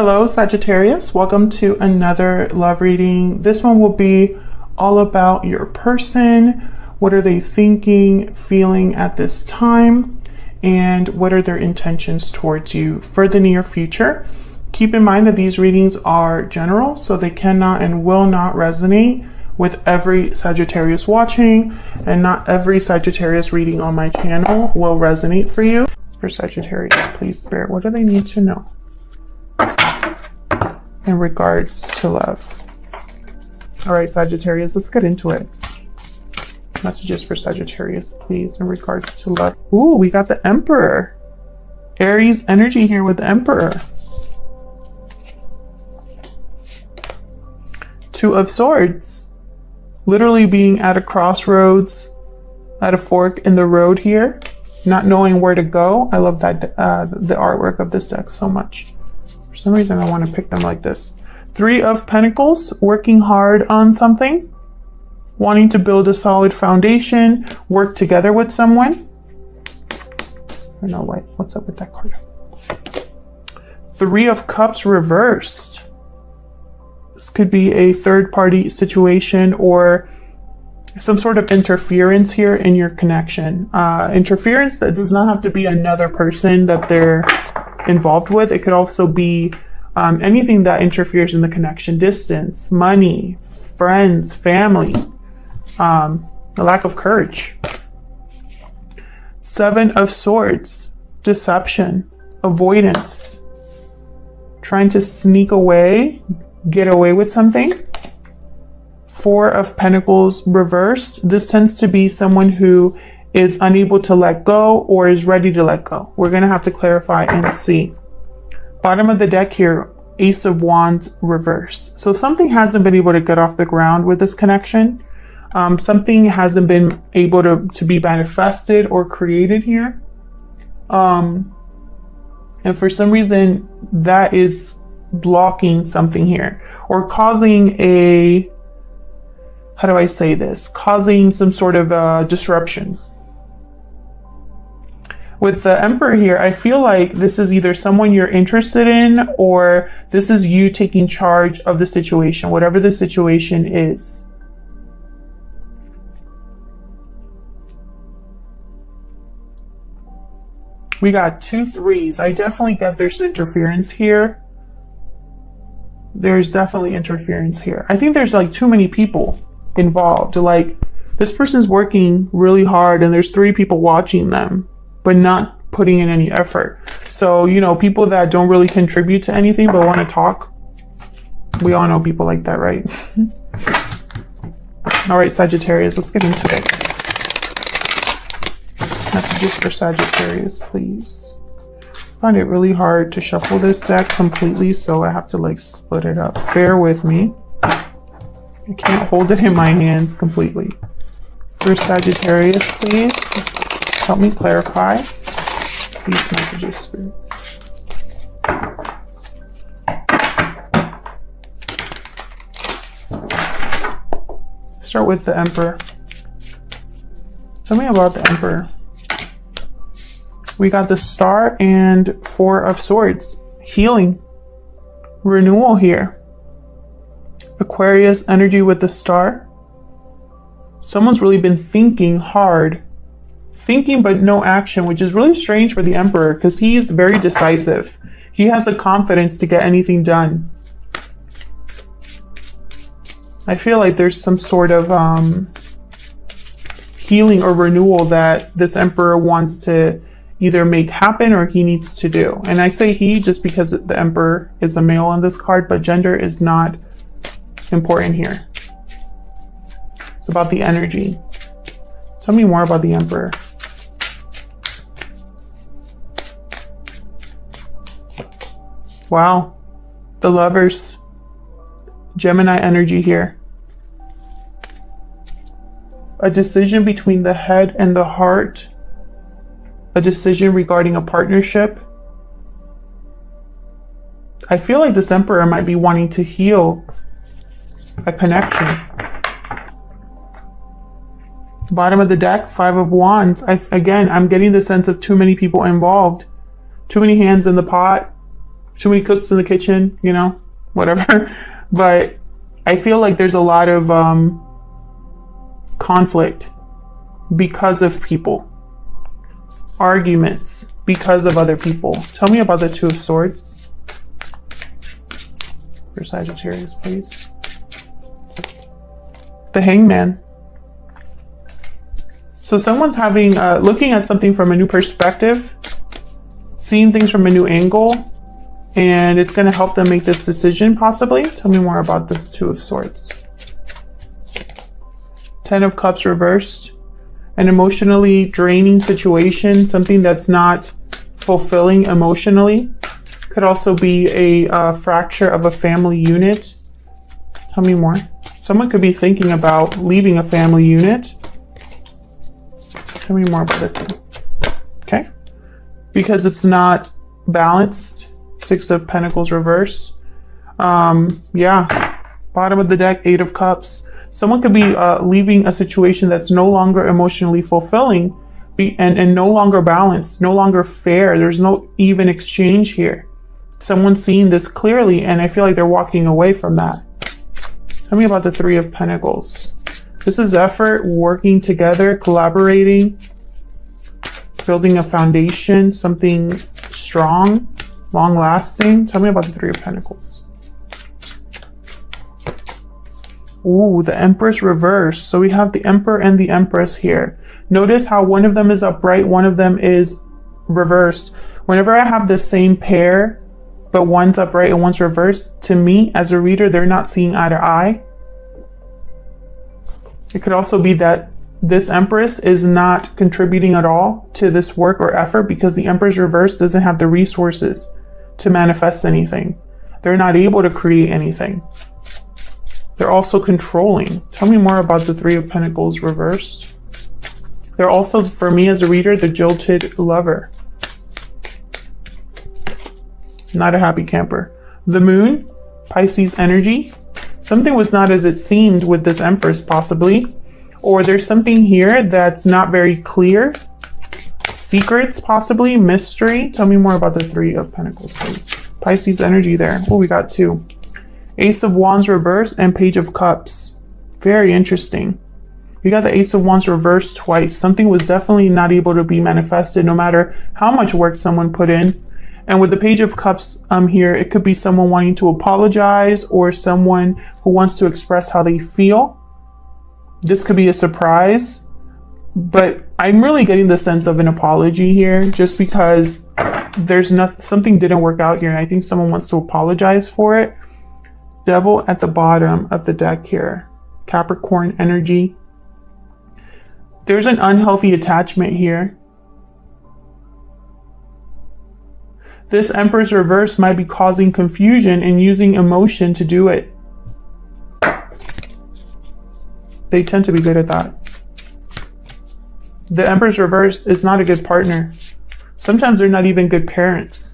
Hello Sagittarius, welcome to another love reading. This one will be all about your person. What are they thinking, feeling at this time, and what are their intentions towards you for the near future? Keep in mind that these readings are general, so they cannot and will not resonate with every Sagittarius watching, and not every Sagittarius reading on my channel will resonate for you. For Sagittarius, please Spirit, what do they need to know in regards to love? All right, Sagittarius, let's get into it. Messages for Sagittarius, please, in regards to love. Ooh, we got the Emperor. Aries energy here with the Emperor. Two of Swords. Literally being at a crossroads, at a fork in the road here, not knowing where to go. I love that the artwork of this deck so much. For some reason, I want to pick them like this. Three of Pentacles, working hard on something, wanting to build a solid foundation, work together with someone. I don't know what's up with that card. Three of Cups reversed. This could be a third-party situation or some sort of interference here in your connection. Interference that does not have to be another person that they're involved with. It could also be anything that interferes in the connection. Distance, money, friends, family, a lack of courage. Seven of Swords, deception, avoidance, trying to sneak away, get away with something. Four of Pentacles reversed. This tends to be someone who is unable to let go or is ready to let go. We're going to have to clarify and see. Bottom of the deck here, Ace of Wands reversed. So something hasn't been able to get off the ground with this connection. Something hasn't been able to be manifested or created here. And for some reason, that is blocking something here or causing a, how do I say this? Causing some sort of disruption. With the Emperor here, I feel like this is either someone you're interested in or this is you taking charge of the situation, whatever the situation is. We got 2 threes. I definitely get there's interference here. There's definitely interference here. I think there's like too many people involved. Like this person's working really hard and there's 3 people watching them, but not putting in any effort. So, you know, people that don't really contribute to anything but want to talk. We all know people like that, right? All right, Sagittarius, let's get into it. Messages for Sagittarius, please. I find it really hard to shuffle this deck completely, so I have to like split it up. Bear with me. I can't hold it in my hands completely. For Sagittarius, please help me clarify these messages, Spirit. Start with the Emperor. Tell me about the Emperor. We got the Star and 4 of Swords. Healing. Renewal here. Aquarius energy with the Star. Someone's really been thinking hard. Thinking but no action, which is really strange for the Emperor because he is very decisive. He has the confidence to get anything done. I feel like there's some sort of healing or renewal that this Emperor wants to either make happen or he needs to do. And I say he just because the Emperor is a male on this card, but gender is not important here. It's about the energy. Tell me more about the Emperor. Wow. The Lovers. Gemini energy here. A decision between the head and the heart. A decision regarding a partnership. I feel like this Emperor might be wanting to heal a connection. Bottom of the deck, 5 of Wands. Again, I'm getting the sense of too many people involved. Too many hands in the pot. too many cooks in the kitchen, you know, whatever. But I feel like there's a lot of conflict because of people, arguments because of other people. Tell me about the Two of Swords for Sagittarius, please. The Hangman. So someone's having looking at something from a new perspective, seeing things from a new angle, and it's going to help them make this decision, possibly. Tell me more about this Two of Swords. Ten of Cups reversed. An emotionally draining situation, something that's not fulfilling emotionally. Could also be a fracture of a family unit. Tell me more. Someone could be thinking about leaving a family unit. Tell me more about it. Okay. Because it's not balanced. Six of Pentacles reverse. Yeah. Bottom of the deck, Eight of Cups. Someone could be leaving a situation that's no longer emotionally fulfilling and no longer balanced, no longer fair. There's no even exchange here. Someone's seeing this clearly, and I feel like they're walking away from that. Tell me about the Three of Pentacles. This is effort, working together, collaborating, building a foundation, something strong, long-lasting. Tell me about the Three of Pentacles. Ooh, the Empress reverse. So we have the Emperor and the Empress here. Notice how one of them is upright, one of them is reversed. Whenever I have the same pair, but one's upright and one's reversed, to me, as a reader, they're not seeing eye to eye. It could also be that this Empress is not contributing at all to this work or effort because the Empress reverse doesn't have the resources to manifest anything. They're not able to create anything. They're also controlling. Tell me more about the Three of Pentacles reversed. They're also, for me as a reader, the jilted lover. Not a happy camper. The Moon, Pisces energy. Something was not as it seemed with this Empress, possibly. Or there's something here that's not very clear. Secrets, possibly. Mystery. Tell me more about the Three of Pentacles, please. Pisces energy there. Oh, we got two. Ace of Wands reversed and Page of Cups. Very interesting. We got the Ace of Wands reversed twice. Something was definitely not able to be manifested no matter how much work someone put in. And with the Page of Cups here, it could be someone wanting to apologize or someone who wants to express how they feel. This could be a surprise, but I'm really getting the sense of an apology here just because there's something didn't work out here. And I think someone wants to apologize for it. Devil at the bottom of the deck here. Capricorn energy. There's an unhealthy attachment here. This Empress reverse might be causing confusion and using emotion to do it. They tend to be good at that. The Empress reverse is not a good partner. Sometimes they're not even good parents.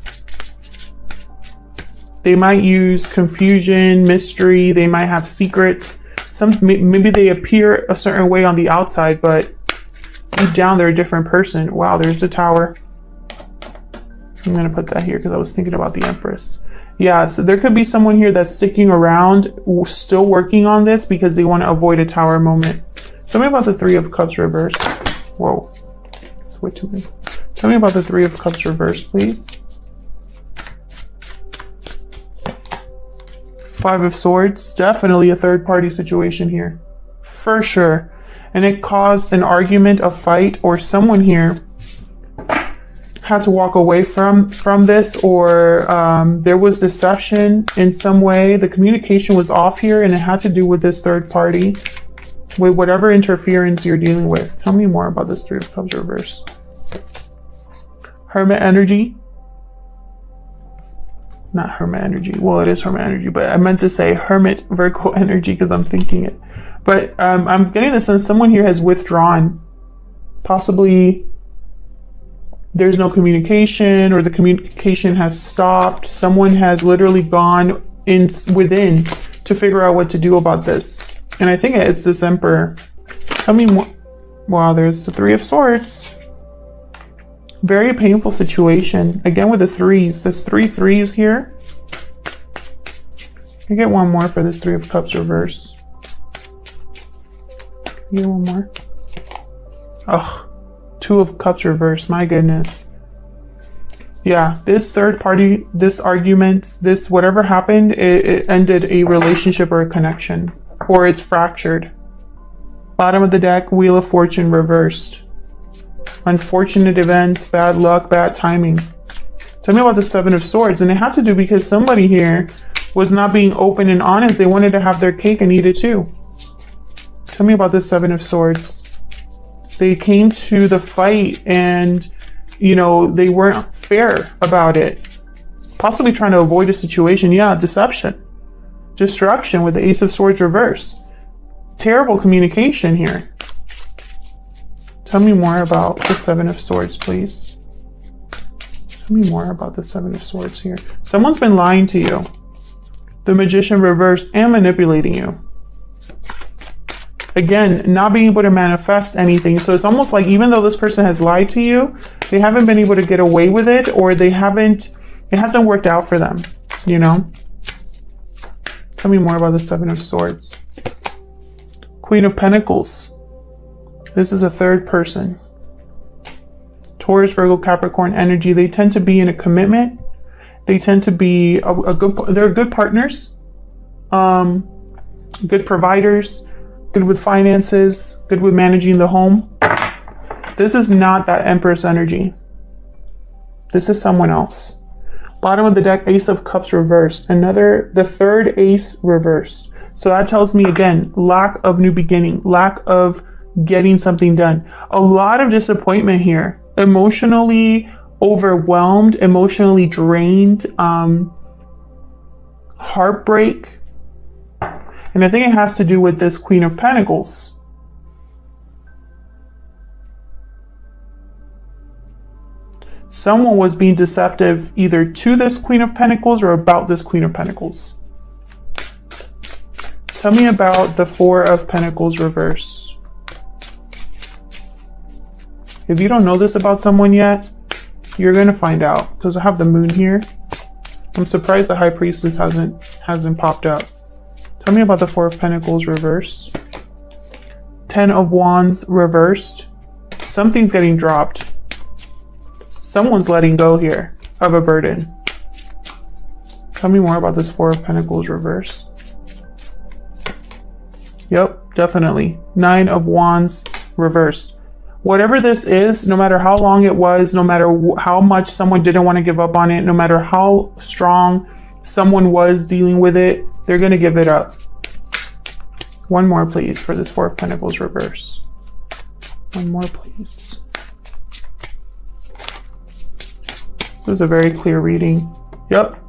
They might use confusion, mystery. They might have secrets. Maybe they appear a certain way on the outside, but deep down they're a different person. Wow, there's the Tower. I'm going to put that here because I was thinking about the Empress. Yeah, so there could be someone here that's sticking around, still working on this because they want to avoid a Tower moment. Tell me about the Three of Cups reversed. Whoa, that's way too many. Tell me about the Three of Cups reversed, please. Five of Swords, definitely a third-party situation here, for sure. And it caused an argument, a fight, or someone here had to walk away from this, or there was deception in some way. The communication was off here, and it had to do with this third party, with whatever interference you're dealing with. Tell me more about this Three of Cups reverse. Hermit energy. Not Hermit energy. Well, it is Hermit energy, but I meant to say Hermit Virgo energy because I'm thinking it. But I'm getting the sense someone here has withdrawn. Possibly there's no communication, or the communication has stopped. Someone has literally gone within to figure out what to do about this. And I think it's this Emperor. Tell me more. Wow, there's the Three of Swords. Very painful situation. Again with the threes. There's 3 threes here. I get one more for this 3 of Cups reverse. Get one more. Ugh. 2 of Cups reverse. My goodness. Yeah, this third party, this argument, this whatever happened, it ended a relationship or a connection. Or it's fractured. Bottom of the deck, Wheel of Fortune reversed. Unfortunate events, bad luck, bad timing. Tell me about the 7 of Swords. And it had to do because somebody here was not being open and honest. They wanted to have their cake and eat it too. Tell me about the 7 of Swords. They came to the fight and, you know, they weren't fair about it. Possibly trying to avoid a situation. Yeah, deception. Destruction with the Ace of Swords reverse. Terrible communication here. Tell me more about the 7 of Swords, please. Tell me more about the 7 of Swords here. Someone's been lying to you. The Magician reversed and manipulating you. Again, not being able to manifest anything. So it's almost like even though this person has lied to you, they haven't been able to get away with it, or it hasn't worked out for them, you know? Tell me more about the 7 of Swords. Queen of Pentacles. This is a third person. Taurus, Virgo, Capricorn energy. They tend to be in a commitment. They tend to be they're good partners, good providers, good with finances, good with managing the home. This is not that Empress energy. This is someone else. Bottom of the deck, Ace of Cups reversed. The third ace reversed. So that tells me again, lack of new beginning, lack of getting something done. A lot of disappointment here. Emotionally overwhelmed, emotionally drained, heartbreak. And I think it has to do with this Queen of Pentacles. Someone was being deceptive either to this Queen of Pentacles or about this Queen of Pentacles. Tell me about the 4 of Pentacles reverse. If you don't know this about someone yet, you're going to find out because I have the Moon here. I'm surprised the High Priestess hasn't popped up. Tell me about the 4 of Pentacles reversed. 10 of Wands reversed. Something's getting dropped. Someone's letting go here of a burden. Tell me more about this 4 of Pentacles reversed. Yep, definitely. 9 of Wands reversed. Whatever this is, no matter how long it was, no matter how much someone didn't want to give up on it, no matter how strong someone was dealing with it, they're going to give it up. One more, please, for this 4 of Pentacles reverse. One more, please. This is a very clear reading. Yep.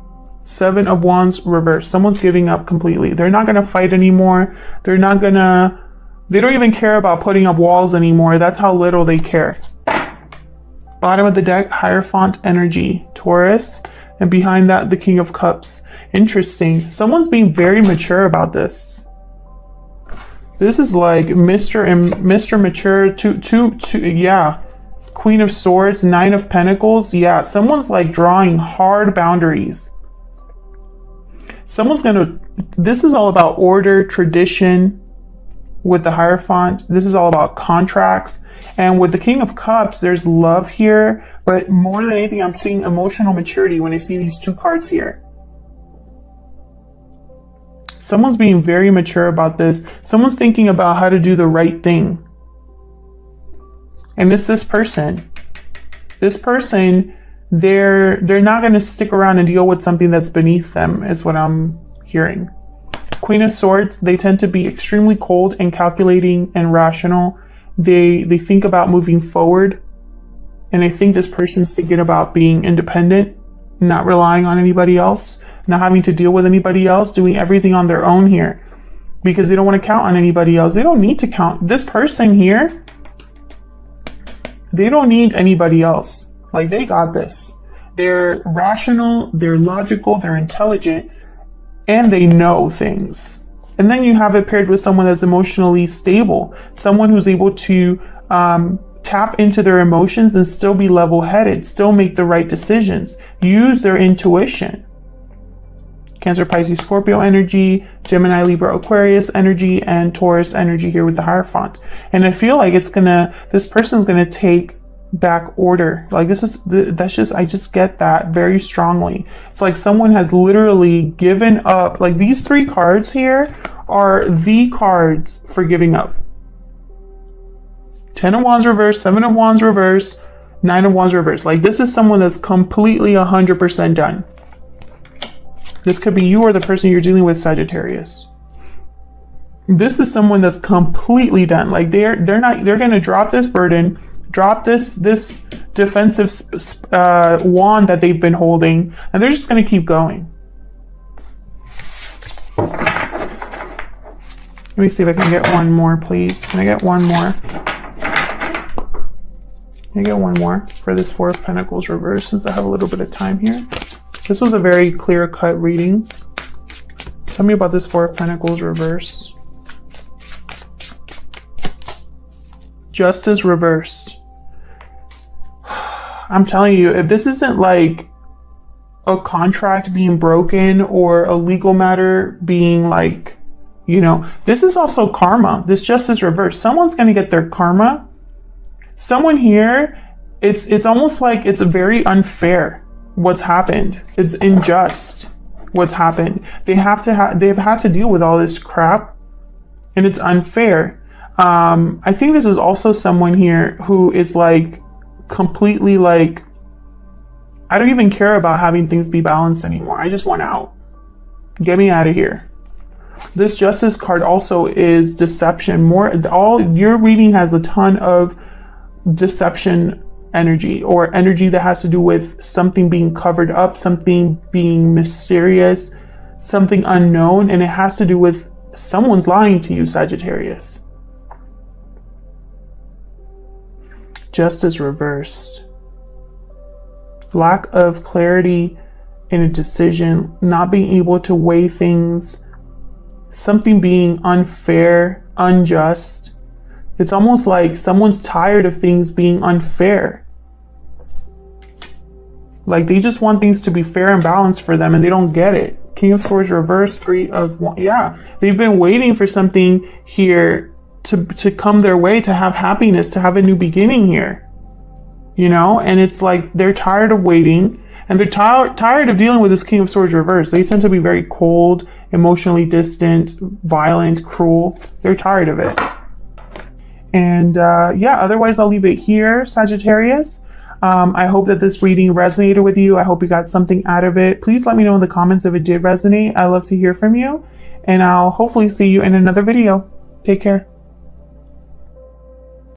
7 of Wands reverse. Someone's giving up completely. They're not going to fight anymore. They don't even care about putting up walls anymore. That's how little they care. Bottom of the deck, Hierophant energy, Taurus. And behind that, the King of Cups. Interesting. Someone's being very mature about this. This is like Mr. Mature, yeah. Queen of Swords, 9 of Pentacles. Yeah, someone's like drawing hard boundaries. This is all about order, tradition with the Hierophant. This is all about contracts. And with the King of Cups, there's love here. But more than anything, I'm seeing emotional maturity when I see these 2 cards here. Someone's being very mature about this. Someone's thinking about how to do the right thing. And it's this person. This person, they're not going to stick around and deal with something that's beneath them, is what I'm hearing. Queen of Swords, they tend to be extremely cold and calculating and rational. They think about moving forward. And I think this person's thinking about being independent, not relying on anybody else, not having to deal with anybody else, doing everything on their own here. Because they don't want to count on anybody else. They don't need to count. This person here, they don't need anybody else. Like, they got this. They're rational, they're logical, they're intelligent, and they know things. And then you have it paired with someone that's emotionally stable, someone who's able to tap into their emotions and still be level-headed, still make the right decisions, use their intuition. Cancer, Pisces, Scorpio energy, Gemini, Libra, Aquarius energy, and Taurus energy here with the Hierophant. And I feel like this person's gonna take back order. Like I just get that very strongly. It's like someone has literally given up. Like these 3 cards here are the cards for giving up. 10 of Wands reverse, 7 of Wands reverse, 9 of Wands reverse. Like this is someone that's completely 100% done. This could be you or the person you're dealing with, Sagittarius. This is someone that's completely done. Like they're going to drop this burden, drop this defensive wand that they've been holding, and they're just going to keep going. Let me see if I can get one more, please. Can I get one more? Can I get one more for this 4 of Pentacles reverse, since I have a little bit of time here? This was a very clear-cut reading. Tell me about this 4 of Pentacles reverse. Justice reversed. I'm telling you, if this isn't like a contract being broken or a legal matter being like, you know, this is also karma. This justice reversed. Someone's going to get their karma. Someone here, it's almost like it's very unfair what's happened. It's unjust what's happened. They've had to deal with all this crap, and it's unfair. I think this is also someone here who is like completely like, I don't even care about having things be balanced anymore. I just want out. Get me out of here. This Justice card also is deception. Your reading has a ton of deception energy, or energy that has to do with something being covered up, something being mysterious, something unknown, and it has to do with someone's lying to you, Sagittarius. Justice reversed. Lack of clarity in a decision, not being able to weigh things, something being unfair, unjust. It's almost like someone's tired of things being unfair. Like they just want things to be fair and balanced for them, and they don't get it. King of Swords reverse, 3 of Wands. Yeah, they've been waiting for something here to come their way, to have happiness, to have a new beginning here. You know, and it's like they're tired of waiting, and they're tired of dealing with this King of Swords reverse. They tend to be very cold, emotionally distant, violent, cruel. They're tired of it. And yeah, otherwise I'll leave it here, Sagittarius. I hope that this reading resonated with you. I hope you got something out of it. Please let me know in the comments if it did resonate. I love to hear from you, and I'll hopefully see you in another video. Take care.